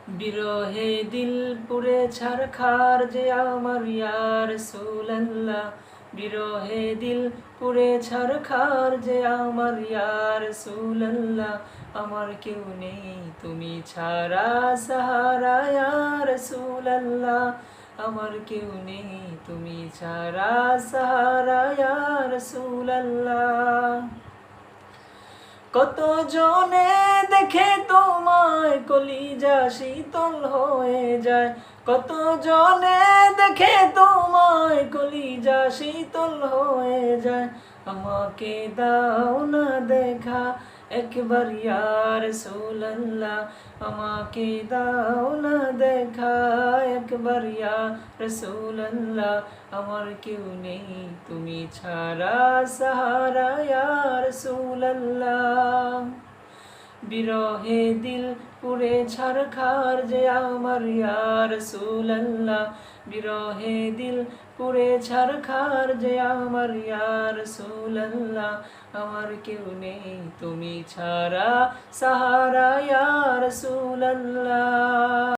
বিরহে দিল পুড়ে ছারখার যে আমার ইয়া রাসূলুল্লাহ। বিরহে দিল পুড়ে ছারখার যে আমার ইয়া রাসূলুল্লাহ। আমার কেউ নেই তুমি ছাড়া সাহারা ইয়া রাসূলুল্লাহ। আমার কেউ নেই তুমি ছাড়া সাহারা ইয়া রাসূলুল্লাহ। কত জনে দেখে তোমায় কলিজা শীতল হয়ে যায়। কত জনে দেখে তোমায় কলিজা শীতল হয়ে যায়। আমাকে দাও না দেখা একবার ইয়া রাসূলুল্লাহ। আমাকে দাও না দেখা একবার ইয়া রাসূলুল্লাহ। আমার কেউ নেই তুমি ছাড়া সাহারা ইয়া রাসূলুল্লাহ। বিরহে দিল পুড়ে ছারখার যে আমার ইয়া রাসূলুল্লাহ। বিরহে দিল পুড়ে ছারখার যে আমার ইয়া রাসূলুল্লাহ। আমার কেউ নেই তুমি ছাড়া সাহারা ইয়া রাসূলুল্লাহ।